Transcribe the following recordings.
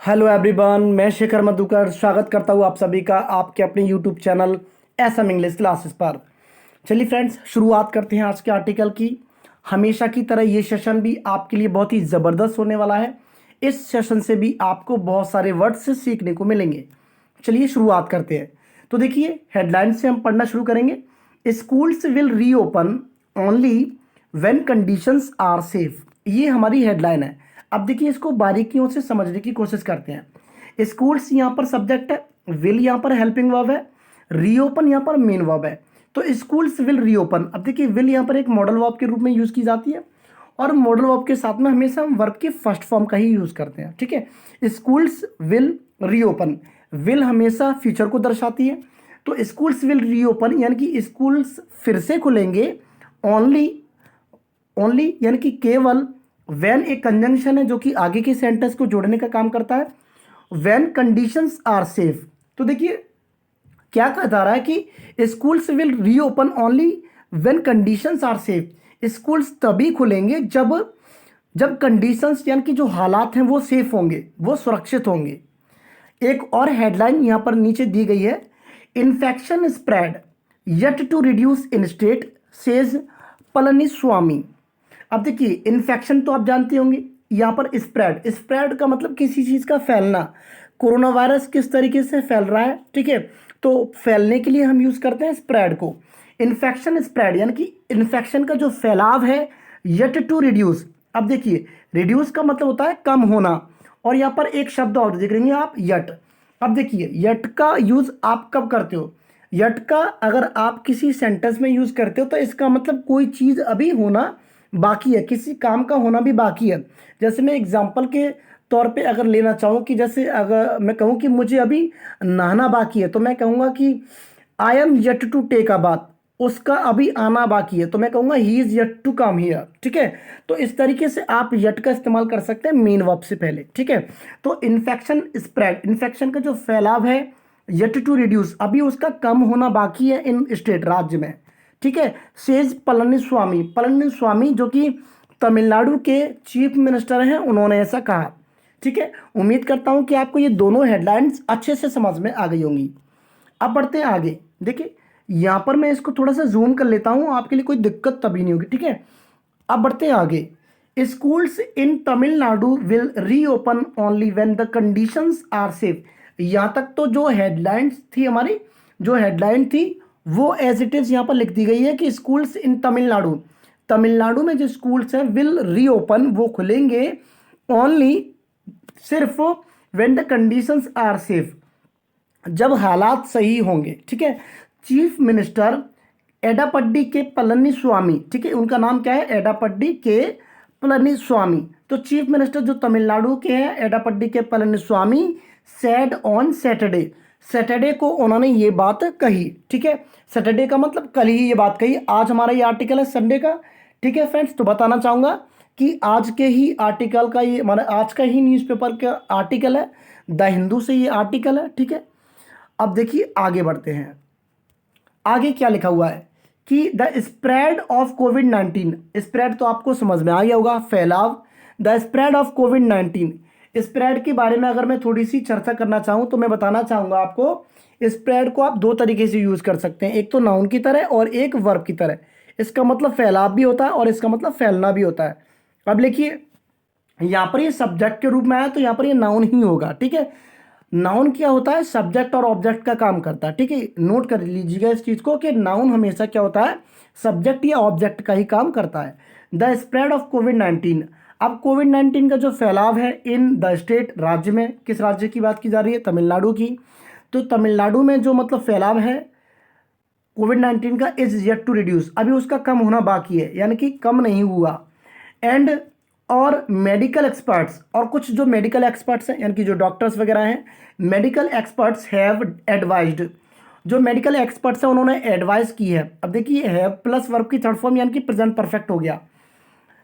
Hello everyone, मैं शेखर मधुकर स्वागत करता हूँ आप सभी का आपके अपने YouTube channel SM English classes पर। चलिए फ्रेंड्स, शुरुआत करते हैं आज के आर्टिकल की। हमेशा की तरह ये सेशन भी आपके लिए बहुत ही ज़बरदस्त होने वाला है। इस सेशन से भी आपको बहुत सारे वर्ड्स सीखने को मिलेंगे। चलिए शुरुआत करते हैं। तो देखिए, हेडलाइन से हम पढ़ना शुरू करेंगे। Schools will reopen only when conditions are safe. ये हमारी हेडलाइन है। अब देखिए, इसको बारीकियों से समझने की कोशिश करते हैं। स्कूल्स यहाँ पर सब्जेक्ट है, विल यहाँ पर हेल्पिंग वर्ब है, रीओपन यहाँ पर मेन वर्ब है। तो स्कूल्स विल रीओपन। अब देखिए, विल यहाँ पर एक मॉडल वर्ब के रूप में यूज की जाती है और मॉडल वर्ब के साथ में हमेशा हम वर्ब के फर्स्ट फॉर्म का ही यूज करते हैं। ठीक है, स्कूल्स विल रीओपन, विल हमेशा फ्यूचर को दर्शाती है। तो स्कूल्स विल रीओपन यानी कि स्कूल्स फिर से खुलेंगे। ओनली यानी कि केवल। व्हेन एक कंजंक्शन है जो कि आगे के सेंटेंस को जोड़ने का काम करता है। When conditions are safe. तो देखिए, क्या कहा जा रहा है कि schools will reopen only when conditions are safe. Schools तभी खुलेंगे जब जब कंडीशंस यानी कि जो हालात हैं वो सेफ होंगे, वो सुरक्षित होंगे। एक और हेडलाइन यहाँ पर नीचे दी गई है। Infection spread yet to reduce in state says Palaniswami. अब देखिए, इन्फेक्शन तो आप जानते होंगे, यहाँ पर स्प्रेड, स्प्रेड का मतलब किसी चीज़ का फैलना। कोरोना वायरस किस तरीके से फैल रहा है, ठीक है, तो फैलने के लिए हम यूज़ करते हैं स्प्रेड को। इन्फेक्शन स्प्रेड यानी कि इन्फेक्शन का जो फैलाव है, यट टू रिड्यूस। अब देखिए, रिड्यूस का मतलब होता है कम होना, और यहाँ पर एक शब्द और देख रहे हैं आप, यट। अब देखिए, यट का यूज़ आप कब करते हो? यट का अगर आप किसी सेंटेंस में यूज़ करते हो तो इसका मतलब कोई चीज़ अभी होना बाकी है, किसी काम का होना भी बाकी है। जैसे मैं एग्जांपल के तौर पे अगर लेना चाहूँ कि जैसे अगर मैं कहूँ कि मुझे अभी नहाना बाकी है, तो मैं कहूँगा कि I am yet to take a bath. उसका अभी आना बाकी है, तो मैं कहूँगा he is yet to come here. ठीक है, तो इस तरीके से आप येट का इस्तेमाल कर सकते हैं मेन वर्ब से पहले। ठीक है, तो इन्फेक्शन स्प्रेड, इन्फेक्शन का जो फैलाव है, येट टू रिड्यूस, अभी उसका कम होना बाकी है इन स्टेट, राज्य में। ठीक है, सेज पलनीस्वामी, पलनीस्वामी जो कि तमिलनाडु के चीफ मिनिस्टर हैं, उन्होंने ऐसा कहा। ठीक है, उम्मीद करता हूं कि आपको ये दोनों हेडलाइंस अच्छे से समझ में आ गई होंगी। अब बढ़ते हैं आगे। देखिए, यहां पर मैं इसको थोड़ा सा जूम कर लेता हूं, आपके लिए कोई दिक्कत तभी नहीं होगी। ठीक है, अब बढ़ते हैं आगे। Schools in Tamil Nadu will reopen only when the conditions are safe. यहां तक तो जो हेडलाइंस थी हमारी, जो हेडलाइन थी वो एज इट इज यहाँ पर लिख दी गई है कि स्कूल्स इन तमिलनाडु, तमिलनाडु में जो स्कूल्स हैं विल रीओपन, वो खुलेंगे ओनली, सिर्फ when the conditions are safe, जब हालात सही होंगे। ठीक है, चीफ मिनिस्टर एडापड्डी के पलनीस्वामी, ठीक है, उनका नाम क्या है? एडापड्डी के पलनीस्वामी। तो चीफ मिनिस्टर जो तमिलनाडु के हैं, एडापड्डी के Palaniswami, said on Saturday, Saturday को उन्होंने ये बात कही। ठीक है, सैटरडे का मतलब कल ही ये बात कही। आज हमारा ये आर्टिकल है संडे का। ठीक है फ्रेंड्स, तो बताना चाहूँगा कि आज के ही आर्टिकल का ये हमारा आज का ही न्यूज़पेपर का आर्टिकल है, द हिंदू से ये आर्टिकल है। ठीक है, अब देखिए आगे बढ़ते हैं। आगे क्या लिखा हुआ है कि the spread of covid, spread तो आपको समझ में आ गया होगा, फैलाव। The spread of covid, spread के बारे में अगर मैं थोड़ी सी चर्चा करना चाहूँ तो मैं बताना चाहूँगा आपको, स्प्रेड को आप दो तरीके से यूज़ कर सकते हैं, एक तो नाउन की तरह और एक वर्ब की तरह। इसका मतलब फैलाव भी होता है और इसका मतलब फैलना भी होता है। अब लिखिए, यहाँ पर ये सब्जेक्ट के रूप में आया तो यहाँ पर ये नाउन ही होगा। ठीक है, नाउन क्या होता है? सब्जेक्ट और ऑब्जेक्ट का काम करता है। ठीक है, नोट कर लीजिएगा इस चीज़ को कि नाउन हमेशा क्या होता है? सब्जेक्ट या ऑब्जेक्ट का ही काम करता है। द स्प्रेड ऑफ कोविड-19, अब कोविड-19 का जो फैलाव है इन द स्टेट, राज्य में, किस राज्य की बात की जा रही है? तमिलनाडु की। तो तमिलनाडु में जो मतलब फैलाव है कोविड-19 का, इज येट टू रिड्यूस, अभी उसका कम होना बाकी है, यानी कि कम नहीं हुआ। एंड और मेडिकल एक्सपर्ट्स, और कुछ जो मेडिकल एक्सपर्ट्स हैं यानी कि जो डॉक्टर्स वगैरह हैं, मेडिकल एक्सपर्ट्स हैव एडवाइज्ड, जो मेडिकल एक्सपर्ट्स हैं उन्होंने एडवाइस की है। अब देखिए, हैव प्लस वर्ब की थर्ड फॉर्म यानी कि प्रेजेंट परफेक्ट हो गया।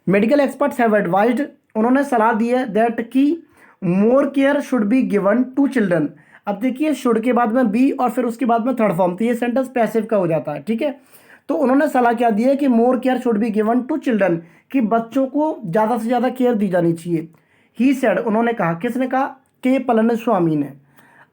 मेडिकल एक्सपर्ट्स हैव एडवाइज्ड, उन्होंने सलाह दी है दैट कि more care should be given to children. अब देखिए, शुड के बाद में बी और फिर उसके बाद में थर्ड फॉर्म, तो ये सेंटेंस पैसिव का हो जाता है। ठीक है, तो उन्होंने सलाह क्या दी है कि more care should be given to children, कि बच्चों को ज़्यादा से ज़्यादा केयर दी जानी चाहिए। ही सेड, उन्होंने कहा, किसने कहा? के पलनीस्वामी ने।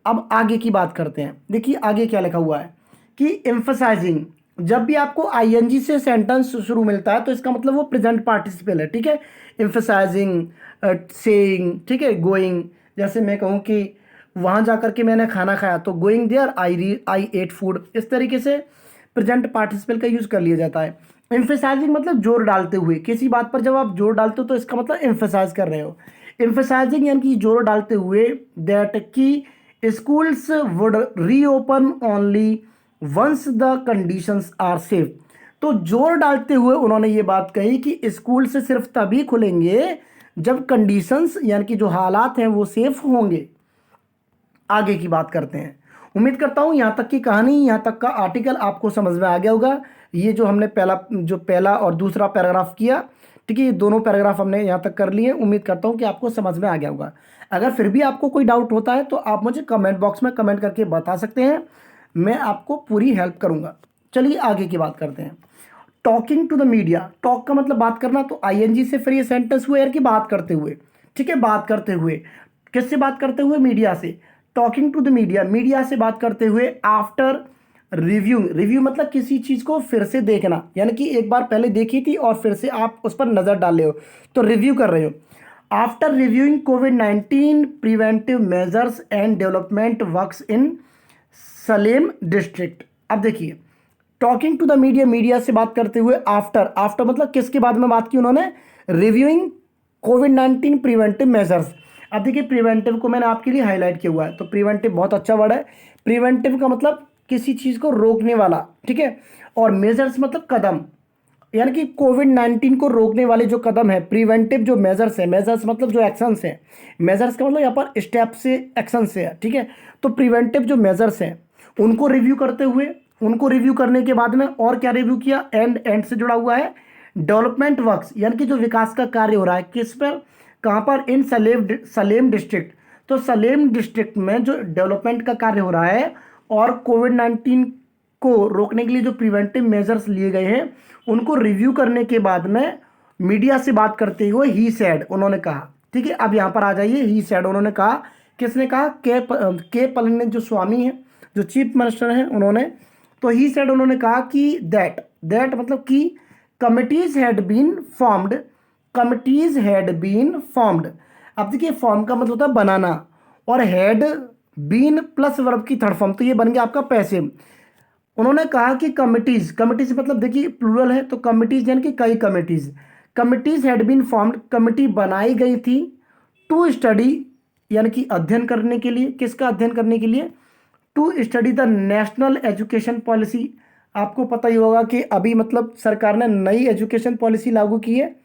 अब आगे की बात करते हैं। देखिए आगे क्या लिखा हुआ है कि एम्फसाइजिंग, जब भी आपको आईएनजी से सेंटेंस शुरू मिलता है तो इसका मतलब वो प्रेजेंट पार्टिसिपल है, ठीक है। एम्फसाइजिंग, सेइंग, ठीक है, गोइंग। जैसे मैं कहूँ कि वहाँ जा कर के मैंने खाना खाया तो going there I ate food, इस तरीके से प्रेजेंट पार्टिसिपल का यूज़ कर लिया जाता है। एम्फेसाइजिंग मतलब जोर डालते हुए, किसी बात पर जब आप जोर डालते हो तो इसका मतलब एम्फेसाइज कर रहे हो। एम्फेसाइजिंग यानी कि जोर डालते हुए दैट की schools would reopen only once the conditions are safe. तो जोर डालते हुए उन्होंने ये बात कही कि स्कूल से सिर्फ तभी खुलेंगे जब कंडीशंस यानी कि जो हालात हैं वो सेफ होंगे। आगे की बात करते हैं। उम्मीद करता हूँ यहाँ तक की कहानी, यहाँ तक का आर्टिकल आपको समझ में आ गया होगा। ये जो हमने पहला और दूसरा पैराग्राफ किया, ठीक है, ये दोनों पैराग्राफ हमने यहाँ तक कर लिए। उम्मीद करता हूँ कि आपको समझ में आ गया होगा। अगर फिर भी आपको कोई डाउट होता है तो आप मुझे कमेंट बॉक्स में कमेंट करके बता सकते हैं, मैं आपको पूरी हेल्प करूँगा। चलिए आगे की बात करते हैं। Talking to the media, talk का मतलब बात करना, तो आईएनजी से फिर ये सेंटेंस हुए यार कि बात करते हुए, ठीक है, बात करते हुए। किससे बात करते हुए? मीडिया से। Talking to the media, media से बात करते हुए। आफ्टर रिव्यू, रिव्यू मतलब किसी चीज़ को फिर से देखना, यानी कि एक बार पहले देखी थी और फिर से आप उस पर नज़र डाल रहे हो तो रिव्यू कर रहे हो। आफ्टर रिव्यूइंग कोविड-19 preventive measures and development works in Salem district. अब देखिए talking to the media, media से बात करते हुए। आफ्टर, आफ्टर मतलब किसके बाद में बात की उन्होंने? रिव्यूइंग कोविड-19 प्रिवेंटिव मेजर्स। अब देखिए प्रिवेंटिव को मैंने आपके लिए हाईलाइट किया हुआ है, तो प्रिवेंटिव बहुत अच्छा वर्ड है। प्रिवेंटिव का मतलब किसी चीज़ को रोकने वाला, ठीक है, और मेजर्स मतलब कदम, यानी कि कोविड-19 को रोकने वाले जो कदम है। प्रिवेंटिव जो मेजर्स है, मेजर्स मतलब जो एक्शंस हैं, मेजर्स का मतलब यहाँ पर स्टेप से एक्शन से है, ठीक है। तो प्रिवेंटिव जो मेजर्स हैं उनको रिव्यू करते हुए, उनको रिव्यू करने के बाद में और क्या रिव्यू किया? एंड से जुड़ा हुआ है डेवलपमेंट वर्क्स, यानी कि जो विकास का कार्य हो रहा है किस पर, कहाँ पर? इन सलेम डिस्ट्रिक्ट। तो सलेम डिस्ट्रिक्ट में जो डेवलपमेंट का कार्य हो रहा है और कोविड-19 को रोकने के लिए जो प्रिवेंटिव मेजर्स लिए गए हैं उनको रिव्यू करने के बाद में मीडिया से बात करते हुए ही सेड, उन्होंने कहा, ठीक है। अब यहाँ पर आ जाइए, ही सेड उन्होंने कहा। किसने कहा? के पलनी जो स्वामी हैं, जो चीफ मिनिस्टर हैं, उन्होंने। तो ही सेड उन्होंने कहा कि दैट मतलब कि committees had been formed, committees had been formed. अब देखिए फॉर्म का मतलब होता है बनाना, और हैड बीन प्लस वर्ब की थर्ड फॉर्म, तो ये बन गया आपका पैसिव। उन्होंने कहा कि कमिटीज, कमिटीज मतलब देखिए प्लूरल है, तो कमिटीज यानी कि कई committees, committees had been formed, committee बनाई गई थी। टू स्टडी यानी कि अध्ययन करने के लिए, किसका अध्ययन करने के लिए? To study the national education policy. आपको पता ही होगा कि अभी मतलब सरकार ने नई एजुकेशन पॉलिसी लागू की है,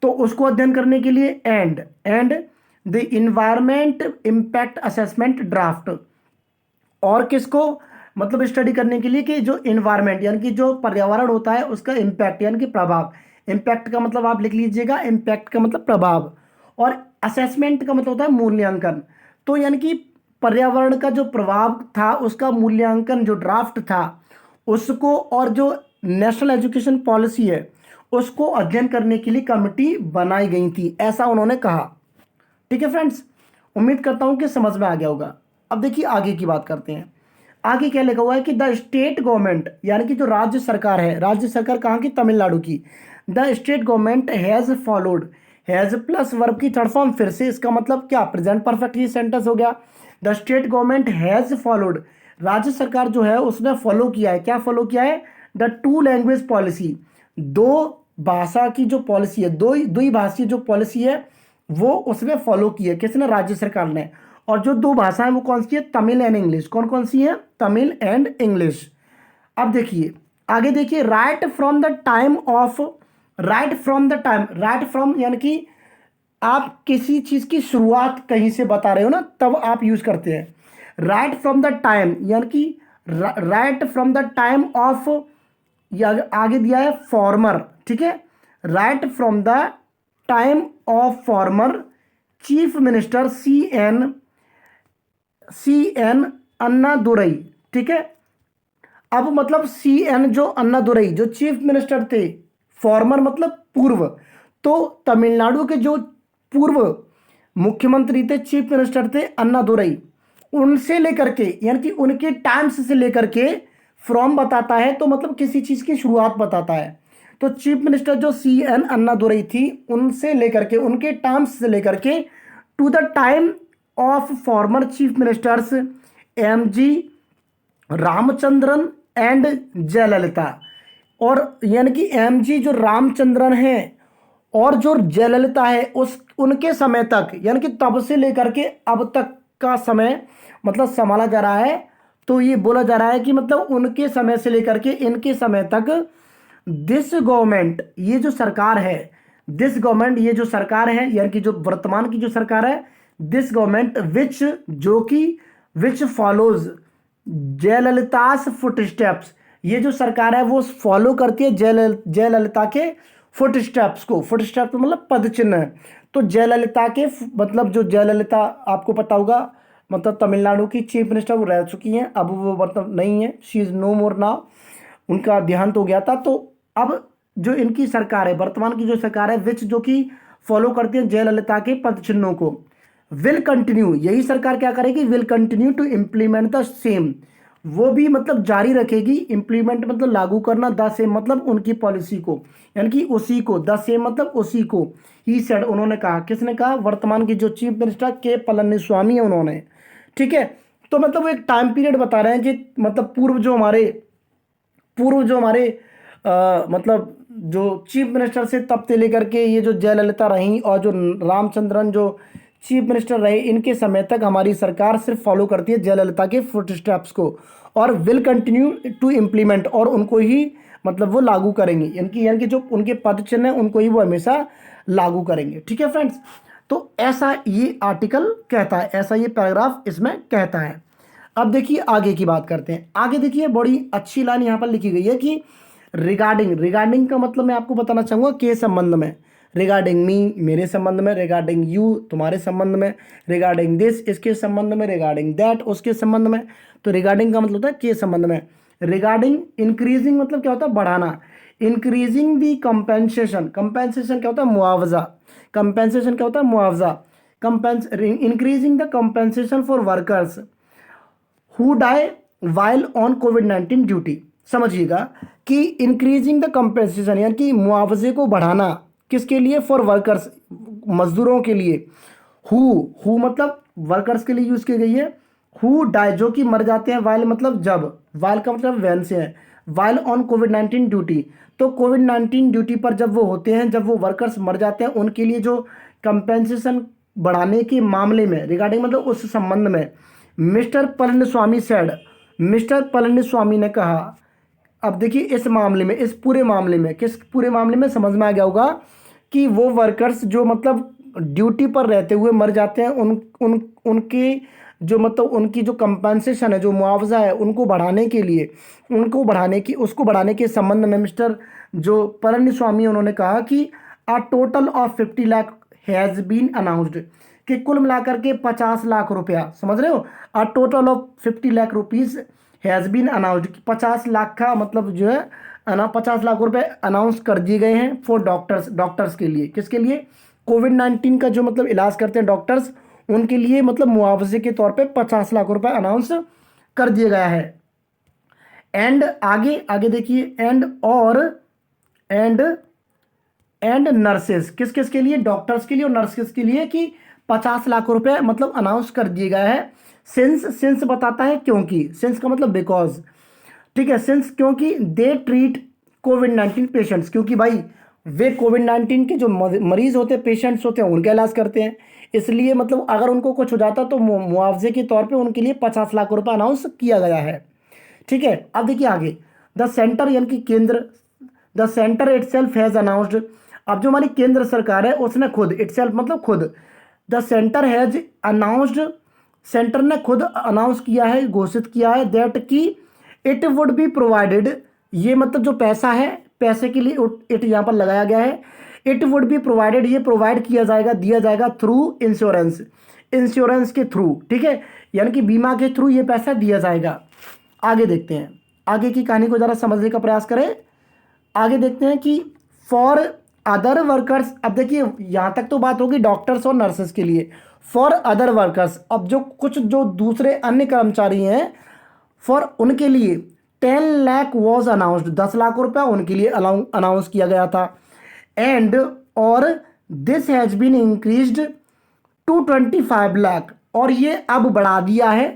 तो उसको अध्ययन करने के लिए। And the environment impact assessment draft, और किसको मतलब स्टडी करने के लिए कि जो इन्वायरमेंट यानी कि जो पर्यावरण होता है उसका इम्पैक्ट यानी कि प्रभाव। इम्पैक्ट का मतलब आप लिख लीजिएगा, इम्पैक्ट का मतलब प्रभाव, और असेसमेंट का मतलब होता है मूल्यांकन। तो यानी कि पर्यावरण का जो प्रभाव था उसका मूल्यांकन, जो ड्राफ्ट था उसको, और जो नेशनल एजुकेशन पॉलिसी है उसको अध्ययन करने के लिए कमिटी बनाई गई थी, ऐसा उन्होंने कहा। ठीक है फ्रेंड्स, उम्मीद करता हूं कि समझ में आ गया होगा। अब देखिए आगे की बात करते हैं। आगे क्या लिखा हुआ है कि द स्टेट गवर्नमेंट यानी कि जो राज्य सरकार है, राज्य सरकार कहाँ की? तमिलनाडु की। The state government has followed, has plus verb की थर्ड फॉर्म, फिर से इसका मतलब क्या? प्रेजेंट परफेक्ट ये सेंटेंस हो गया। The state government has followed, राज्य सरकार जो है उसने फॉलो किया है। क्या फॉलो किया है? द टू लैंग्वेज पॉलिसी, दो भाषा की जो पॉलिसी है, दो ही भाषीय जो पॉलिसी है वो उसने फॉलो की है। किसने? राज्य सरकार ने। और जो दो भाषाएं वो कौन सी है? Tamil and English. कौन कौन सी है? Tamil and English. अब देखिए आगे देखिए, right from the time of, right from the time, right from यानी कि आप किसी चीज की शुरुआत कहीं से बता रहे हो ना, तब आप यूज करते हैं। राइट फ्रॉम द टाइम यानी कि right from the time of, या आगे दिया है फॉर्मर, ठीक है। Right from the time of former chief minister C N Annadurai, ठीक है। अब मतलब सी एन जो अन्नादुरई जो चीफ मिनिस्टर थे, फॉर्मर मतलब पूर्व, तो तमिलनाडु के जो पूर्व मुख्यमंत्री थे, चीफ मिनिस्टर थे अन्नादुरई, उनसे लेकर के यानी कि उनके टाइम्स से लेकर के फ्रॉम बताता है, तो मतलब किसी चीज की शुरुआत बताता है। तो चीफ मिनिस्टर जो CN अन्नादुरई थी, उनसे लेकर के उनके टाइम्स से लेकर के to the time of former chief ministers MG Ramachandran and Jayalalithaa, और यानी कि MG जो रामचंद्रन है और जो जयललिता है उस उनके समय तक, यानी कि तब से लेकर के अब तक का समय मतलब संभाला जा रहा है। तो ये बोला जा रहा है कि मतलब उनके समय से लेकर के इनके समय तक दिस गवर्नमेंट, ये जो सरकार है, दिस गवर्नमेंट, ये जो सरकार है यानी कि जो वर्तमान की जो सरकार है, दिस गवर्नमेंट विच, जो कि विच फॉलोज जयललितास फुट स्टेप्स, ये जो सरकार है वो फॉलो करती है जयललिता के फुट स्टेप्स को। फुट स्टेप्स मतलब पद चिन्ह है। तो जयललिता के मतलब जो जयललिता आपको पता होगा, मतलब तमिलनाडु की चीफ मिनिस्टर वो रह चुकी हैं, अब वो मतलब नहीं है, she is no more now, उनका देहांत हो गया था। तो अब जो इनकी सरकार है, वर्तमान की जो सरकार है, विच जो कि फॉलो करती है जयललिता के पद चिन्हों को, विल कंटिन्यू, यही सरकार क्या करेगी, will continue to implement the same, वो भी मतलब जारी रखेगी, इम्प्लीमेंट मतलब लागू करना, द सेम मतलब उनकी पॉलिसी को, यानी कि उसी को, द सेम मतलब उसी को ही सेड, उन्होंने कहा, किसने कहा, वर्तमान की जो चीफ मिनिस्टर के पलनीस्वामी है उन्होंने। ठीक है, तो मतलब वो एक टाइम पीरियड बता रहे हैं कि मतलब पूर्व जो हमारे मतलब जो चीफ मिनिस्टर से तब से लेकर के ये जो जयललिता रहीं और जो रामचंद्रन जो चीफ मिनिस्टर रहे, इनके समय तक हमारी सरकार सिर्फ फॉलो करती है जयललिता के फुट स्टेप्स को, और विल कंटिन्यू टू इम्प्लीमेंट, और उनको ही मतलब वो लागू करेंगे, यानी कि जो उनके पद चिन्ह है उनको ही वो हमेशा लागू करेंगे। ठीक है फ्रेंड्स, तो ऐसा ये आर्टिकल कहता है, ऐसा ये पैराग्राफ इसमें कहता है। अब देखिए आगे की बात करते हैं। आगे देखिए बड़ी अच्छी लाइन यहाँ पर लिखी गई है कि रिगार्डिंग का मतलब मैं आपको बताना चाहूँगा के संबंध में, रिगार्डिंग मी मेरे संबंध में, रिगार्डिंग यू तुम्हारे संबंध में, रिगार्डिंग दिस इसके संबंध में, रिगार्डिंग दैट उसके संबंध में। तो रिगार्डिंग का मतलब होता है के संबंध में। रिगार्डिंग इंक्रीजिंग मतलब क्या होता है, बढ़ाना। इंक्रीजिंग दी कंपेंसेशन, कंपेंसेशन क्या होता है, मुआवजा। कंपेंसेशन क्या होता है, मुआवजा। Increasing the compensation for workers who die while on कोविड-19 ड्यूटी। समझिएगा कि इंक्रीजिंग द कंपेंसेशन यानी कि मुआवजे को बढ़ाना, किसके लिए, फॉर वर्कर्स, मजदूरों के लिए। हु मतलब वर्कर्स के लिए यूज की गई है। हु डाई जो कि मर जाते हैं, वाइल मतलब जब, वाइल का मतलब वैन से है, वाइल ऑन कोविड-19 ड्यूटी। तो कोविड-19 ड्यूटी पर जब वो होते हैं, जब वो वर्कर्स मर जाते हैं, उनके लिए जो कंपेंसेशन बढ़ाने के मामले में, रिगार्डिंग मतलब उस संबंध में, mister Palaniswami said, mister Palaniswami ने कहा। अब देखिए इस मामले में, इस पूरे मामले में, किस पूरे मामले में, समझ में आ गया होगा कि वो वर्कर्स जो मतलब ड्यूटी पर रहते हुए मर जाते हैं, उनके जो मतलब उनकी जो कंपनसेशन है, जो मुआवजा है, उनको बढ़ाने के लिए, उसको बढ़ाने के संबंध में मिस्टर जो पलनीस्वामी उन्होंने कहा कि a total of 50 lakh has been announced, कि कुल मिलाकर के 50 लाख रुपया, समझ रहे हो, a total of 50 lakh rupees has been announced, 50 lakh का मतलब जो है 50 लाख रुपए अनाउंस कर दिए गए हैं फॉर डॉक्टर्स के लिए। किसके लिए, कोविड-19 का जो मतलब इलाज करते हैं डॉक्टर्स, उनके लिए मतलब मुआवजे के तौर पे 50 लाख रुपए अनाउंस कर दिया गया है। एंड आगे आगे देखिए, एंड नर्सेस, किस किस के लिए, डॉक्टर्स के लिए और नर्सेस के लिए, कि 50 लाख रुपए मतलब अनाउंस कर दिए गया है। सिंस बताता है क्योंकि, सिंस का मतलब बिकॉज, ठीक है, सिंस क्योंकि दे ट्रीट कोविड-19 पेशेंट्स, क्योंकि भाई वे कोविड-19 के जो मरीज होते हैं, पेशेंट्स होते हैं, उनका इलाज करते हैं, इसलिए मतलब अगर उनको कुछ हो जाता तो मुआवजे के तौर पे उनके लिए 50 लाख रुपए अनाउंस किया गया है। ठीक है, अब देखिए आगे, द सेंटर यानी कि केंद्र, the centre itself has announced, अब जो हमारी केंद्र सरकार है उसने खुद, इटसेल्फ मतलब खुद, the centre has announced, centre ने खुद अनाउंस किया है, घोषित किया है, दैट कि इट वुड बी प्रोवाइडेड, ये मतलब जो पैसा है, पैसे के लिए इट यहाँ पर लगाया गया है, इट वुड बी प्रोवाइडेड, ये प्रोवाइड किया जाएगा, दिया जाएगा थ्रू इंश्योरेंस के थ्रू। ठीक है, यानी कि बीमा के थ्रू ये पैसा दिया जाएगा। आगे देखते हैं, आगे की कहानी को जरा समझने का प्रयास करें। आगे देखते हैं कि फॉर अदर वर्कर्स, अब देखिए यहाँ तक तो बात होगी डॉक्टर्स और नर्सेस के लिए। फॉर अदर वर्कर्स, अब जो कुछ जो दूसरे अन्य कर्मचारी हैं, फॉर उनके लिए 10 लाख वॉज अनाउंस्ड, 10 लाख रुपया उनके लिए अनाउंस किया गया था। एंड और this has been increased to 25 lakh, और ये अब बढ़ा दिया है,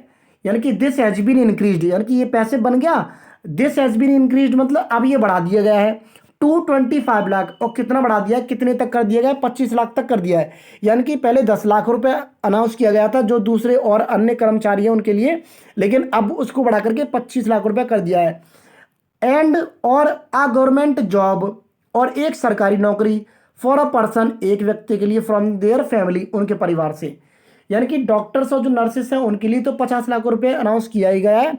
यानी कि दिस हैज बीन इंक्रीज्ड, यानी कि ये पैसे बन गया, दिस हैज बीन इंक्रीज्ड मतलब अब ये बढ़ा दिया गया है टू 25 लाख। और कितना बढ़ा दिया है, कितने तक कर दिया गया, 25 लाख तक कर दिया है। यानी कि पहले 10 लाख रुपए अनाउंस किया गया था जो दूसरे और अन्य कर्मचारी हैं उनके लिए, लेकिन अब उसको बढ़ा करके 25 लाख रुपए कर दिया है। एंड और अ गवर्नमेंट जॉब, और एक सरकारी नौकरी, फॉर अ पर्सन, एक व्यक्ति के लिए, फ्रॉम देयर फैमिली, उनके परिवार से। यानी कि डॉक्टर्स और जो नर्सेस हैं उनके लिए तो 50 लाख रुपए अनाउंस किया ही गया है,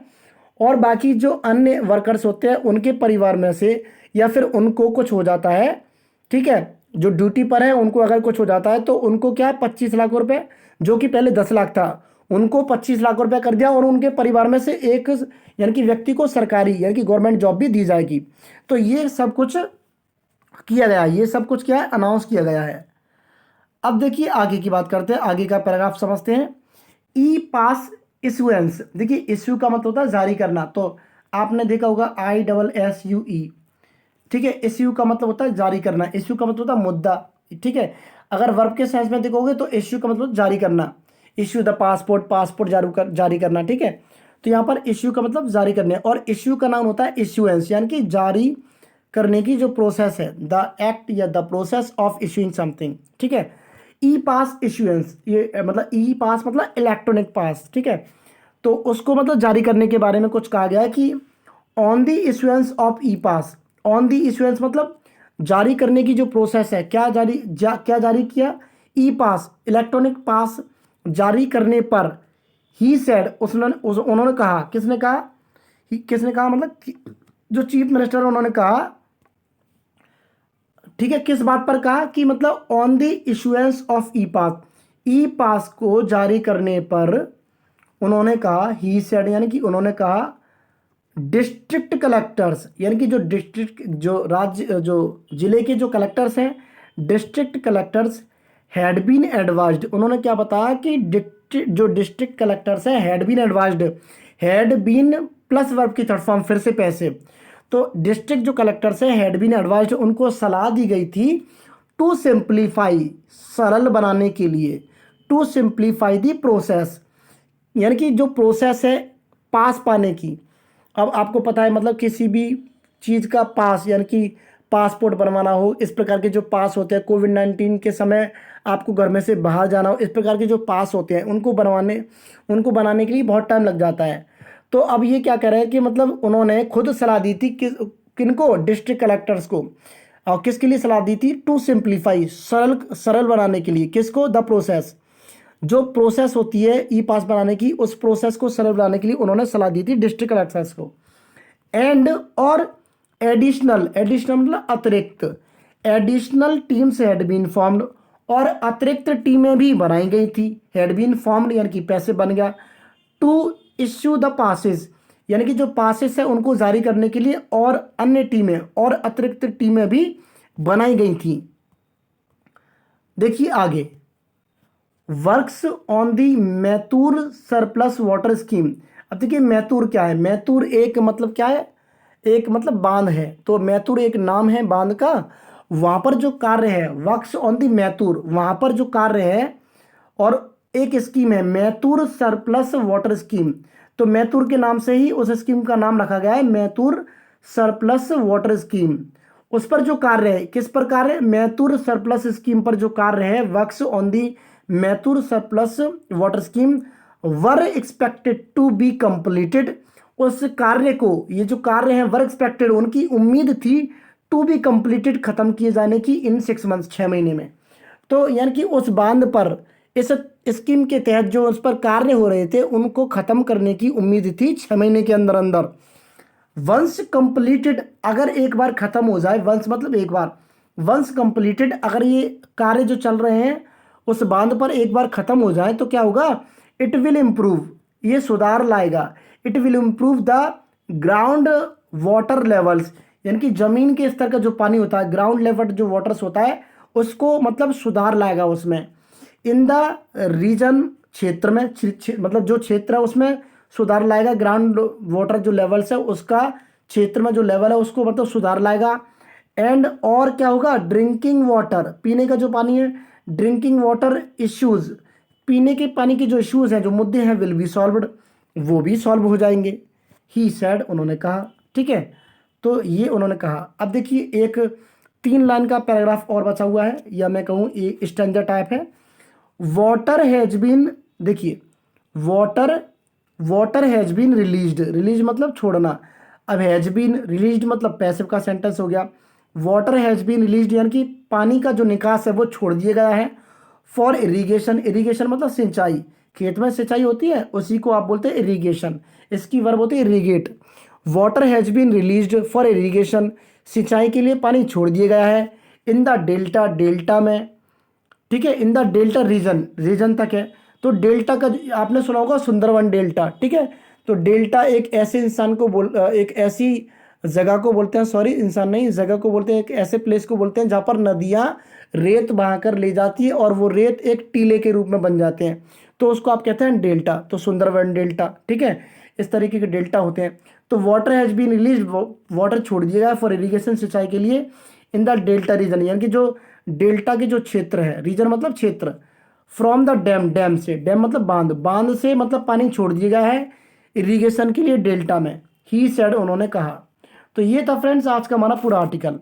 और बाकी जो अन्य वर्कर्स होते हैं उनके परिवार में से, या फिर उनको कुछ हो जाता है, ठीक है, जो ड्यूटी पर है उनको अगर कुछ हो जाता है तो उनको क्या है, 25 लाख रुपए, जो कि पहले 10 लाख था, उनको 25 लाख रुपए कर दिया, और उनके परिवार में से एक यानी कि व्यक्ति को सरकारी यानी कि गवर्नमेंट जॉब भी दी जाएगी। तो ये सब कुछ किया गया है, ये सब कुछ क्या है, अनाउंस किया गया है। अब देखिए आगे की बात करते हैं, आगे का पैराग्राफ समझते हैं। ई पास इशुएंस, देखिए इश्यू का मतलब होता है जारी करना, तो आपने देखा होगा ISSUE, ठीक है। इश्यू का मतलब होता है जारी करना, इश्यू का मतलब होता है मुद्दा, ठीक है। अगर वर्ब के सेंस में देखोगे तो इश्यू का मतलब जारी करना, इश्यू द पासपोर्ट, पासपोर्ट जारी करना, ठीक है। तो यहाँ पर इश्यू का मतलब जारी करने, और इश्यू का नाम होता है इश्यूएंस, यानी कि जारी करने की जो प्रोसेस है, द एक्ट या the process of issuing something, ठीक है। ई पास इशुएंस, ये मतलब ई पास मतलब इलेक्ट्रॉनिक पास, ठीक है। तो उसको मतलब जारी करने के बारे में कुछ कहा गया है कि on the issuance of E pass, on the issuance मतलब जारी करने की जो प्रोसेस है, क्या जारी किया, ई पास, इलेक्ट्रॉनिक पास जारी करने पर, ही सेड, उन्होंने कहा, किसने कहा, किसने कहा मतलब जो चीफ मिनिस्टर उन्होंने कहा, ठीक है। किस बात पर कहा कि मतलब ऑन द इशुएंस ऑफ ई पास, ई पास को जारी करने पर उन्होंने कहा, ही सेड यानी कि उन्होंने कहा, डिस्ट्रिक्ट कलेक्टर्स, यानी कि जो डिस्ट्रिक्ट जो राज्य जो जिले के जो कलेक्टर्स हैं, district collectors had been advised, उन्होंने क्या बताया कि जो डिस्ट्रिक्ट कलेक्टर्स हैं had been advised, had been plus verb की थर्ड फॉर्म, फिर से पैसे, तो डिस्ट्रिक्ट जो कलेक्टर्स हैं हैड बीन एडवाइज्ड, उनको सलाह दी गई थी, टू सिंप्लीफाई, सरल बनाने के लिए, टू सिंप्लीफाई दी प्रोसेस, यानी कि जो प्रोसेस है पास पाने की। अब आपको पता है मतलब किसी भी चीज़ का पास, यानी कि पासपोर्ट बनवाना हो, इस प्रकार के जो पास होते हैं, कोविड-19 के समय आपको घर में से बाहर जाना हो, इस प्रकार के जो पास होते हैं उनको बनाने के लिए बहुत टाइम लग जाता है। तो अब ये क्या कह रहे हैं कि मतलब उन्होंने खुद सलाह दी थी किनको, डिस्ट्रिक्ट कलेक्टर्स को, और किसके लिए सलाह दी थी, टू सिंप्लीफाई, सरल बनाने के लिए, किसको, द प्रोसेस, जो प्रोसेस होती है ई पास बनाने की, उस प्रोसेस को सरल बनाने के लिए उन्होंने सलाह दी थी डिस्ट्रिक्ट कलेक्टर्स को। एंड और एडिशनल मतलब अतिरिक्त, additional teams had been formed, और अतिरिक्त टीमें भी बनाई गई थी, हैड बीन फॉर्म्ड यानी कि पैसे बन गया, टू इश्यू द पासेस, यानी कि जो पासेस है उनको जारी करने के लिए और अन्य टीमें और अतिरिक्त टीमें भी बनाई गई थी। देखिए आगे, works on the Mettur surplus water scheme. अब देखिए मैतूर क्या है, मैतूर एक मतलब क्या है, एक मतलब बांध है, तो मैतूर एक नाम है बांध का, वहाँ पर जो कार्य है, वर्क्स ऑन दी मैतूर, वहाँ पर जो कार्य है, और एक स्कीम है मैतूर सरप्लस वाटर स्कीम, तो मैतूर के नाम से ही उस स्कीम का नाम रखा गया है, मैतूर सरप्लस वाटर स्कीम। उस पर जो कार्य है, किस पर कार्य, मैतूर सरप्लस स्कीम पर जो कार्य है, works on the Mettur surplus water scheme were expected to be completed, उस कार्य को, ये जो कार्य है वर एक्सपेक्टेड, उनकी उम्मीद थी, टू बी कंप्लीटेड, खत्म किए जाने की, इन 6 मंथ्स, 6 महीने में। तो यानी कि उस बांध पर, इस स्कीम के तहत जो उस पर कार्य हो रहे थे उनको खत्म करने की उम्मीद थी 6 महीने के अंदर अंदर। वंस कंप्लीटेड, अगर एक बार खत्म हो जाए, वंस मतलब एक बार, वंस कंप्लीटेड, अगर ये कार्य जो चल रहे हैं उस बांध पर एक बार खत्म हो जाए तो क्या होगा, इट विल इम्प्रूव, ये सुधार लाएगा, it will improve the ground water levels, यानी कि जमीन के स्तर का जो पानी होता है, ग्राउंड लेवल जो वाटर्स होता है उसको मतलब सुधार लाएगा उसमें, इन द रीजन, क्षेत्र में, मतलब जो क्षेत्र है उसमें सुधार लाएगा। ग्राउंड वाटर जो लेवल्स है उसका, क्षेत्र में जो लेवल है उसको मतलब सुधार लाएगा। एंड और क्या होगा, ड्रिंकिंग वाटर, पीने का जो पानी है, ड्रिंकिंग वाटर इश्यूज, पीने के पानी के जो इश्यूज हैं, जो मुद्दे हैं, विल बी सॉल्व्ड, वो भी सॉल्व हो जाएंगे। ही सैड, उन्होंने कहा। ठीक है, तो ये उन्होंने कहा। अब देखिए एक 3 लाइन का पैराग्राफ और बचा हुआ है, या मैं कहूँ ये स्टैंजा टाइप है। वाटर हैज बीन, देखिए water, water has been released, release मतलब छोड़ना। अब हैज बीन रिलीज्ड मतलब पैसिव का सेंटेंस हो गया। वाटर हैज बीन रिलीज्ड यानी कि पानी का जो निकास है वो छोड़ दिया गया है। फॉर इरीगेशन, इरीगेशन मतलब सिंचाई, खेत में सिंचाई होती है उसी को आप बोलते हैं इरीगेशन, इसकी वर्ब होती है irrigate. Water has been released for irrigation, सिंचाई के लिए पानी छोड़ दिया गया है। इन द डेल्टा, डेल्टा में, ठीक है, in the delta region, region तक है। तो डेल्टा का आपने सुना होगा सुंदरवन डेल्टा, ठीक है। तो डेल्टा एक ऐसे इंसान को एक ऐसी जगह को बोलते हैं, सॉरी इंसान नहीं, जगह को बोलते हैं, एक ऐसे प्लेस को बोलते हैं जहाँ पर नदियाँ रेत बहाकर ले जाती है और वो रेत एक टीले के रूप में बन जाते हैं, तो उसको आप कहते हैं डेल्टा। तो सुंदरवन डेल्टा, ठीक है, इस तरीके के डेल्टा होते हैं। तो water has been release, water छोड़ दिया गया फॉर इरीगेशन, सिंचाई के लिए, इन द डेल्टा रीजन, यानी कि जो डेल्टा के जो क्षेत्र है, रीजन मतलब क्षेत्र, फ्रॉम द डैम, डैम से, डैम मतलब बांध, बांध से मतलब पानी छोड़ दिया गया है इरिगेशन के लिए डेल्टा में। ही सेड, उन्होंने कहा। तो ये था फ्रेंड्स आज का हमारा पूरा आर्टिकल।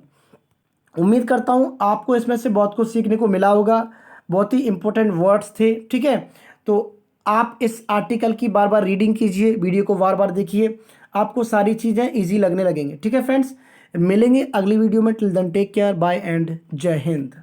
उम्मीद करता हूँ आपको इसमें से बहुत कुछ सीखने को मिला होगा, बहुत ही इंपॉर्टेंट वर्ड्स थे, ठीक है। तो आप इस आर्टिकल की बार बार रीडिंग कीजिए, वीडियो को बार बार देखिए, आपको सारी चीज़ें ईजी लगने लगेंगी, ठीक है फ्रेंड्स। मिलेंगे अगली वीडियो में, till then take care, bye and जय हिंद।